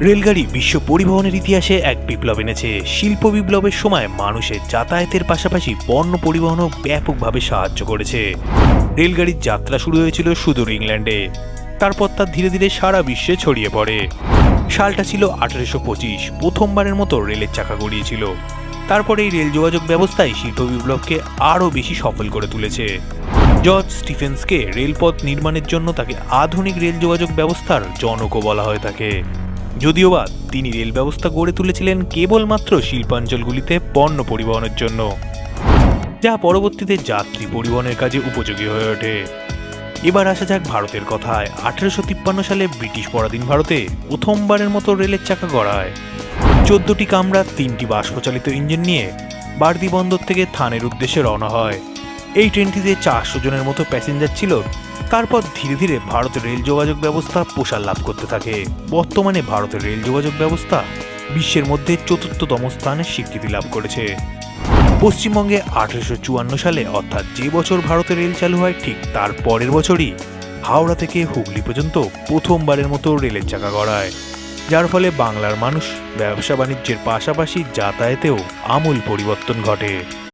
রেলগাড়ি বিশ্ব পরিবহনের ইতিহাসে এক বিপ্লব এনেছে। শিল্প বিপ্লবের সময় মানুষের যাতায়াতের পাশাপাশি পণ্য পরিবহনও ব্যাপকভাবে সাহায্য করেছে। রেলগাড়ির যাত্রা শুরু হয়েছিল সুদূর ইংল্যান্ডে, তারপর তা ধীরে ধীরে সারা বিশ্বে ছড়িয়ে পড়ে। সালটা ছিল 1825। প্রথমবারের মতো রেলের চাকা গড়িয়েছিল। তারপর এই রেল যোগাযোগ ব্যবস্থায় শিল্প বিপ্লবকে আরও বেশি সফল করে তুলেছে। জর্জ স্টিফেন্সকে রেলপথ নির্মাণের জন্য তাকে আধুনিক রেল যোগাযোগ ব্যবস্থার জনকও বলা হয়ে থাকে। যদিওবা তিনি রেল ব্যবস্থা গড়ে তুলেছিলেন কেবলমাত্র শিল্পাঞ্চলগুলিতে পণ্য পরিবহনের জন্য, যা পরবর্তীতে যাত্রী পরিবহনের কাজে উপযোগী হয়ে ওঠে। এবার আসা যাক ভারতের কথায়। 1853 সালে ব্রিটিশ পরাধীন ভারতে প্রথমবারের মতো রেলের চাকা গড়া হয়। 14টি কামরা, 3টি বাষ্পচালিত ইঞ্জিন নিয়ে বারদি বন্দর থেকে থানের উদ্দেশ্যে রওনা হয়। এই ট্রেনটিতে 400 জনের মতো প্যাসেঞ্জার ছিল। তারপর ধীরে ধীরে ভারতের রেল যোগাযোগ ব্যবস্থা প্রসার লাভ করতে থাকে। বর্তমানে ভারতের রেল যোগাযোগ ব্যবস্থা বিশ্বের মধ্যে 4র্থতম স্থানের স্বীকৃতি লাভ করেছে। পশ্চিমবঙ্গে 1854 সালে, অর্থাৎ যে বছর ভারতে রেল চালু হয় ঠিক তার পরের বছরই হাওড়া থেকে হুগলি পর্যন্ত প্রথমবারের মতো রেলের চাকা গড়ায়, যার ফলে বাংলার মানুষ ব্যবসা বাণিজ্যের পাশাপাশি যাতায়াতেও আমূল পরিবর্তন ঘটে।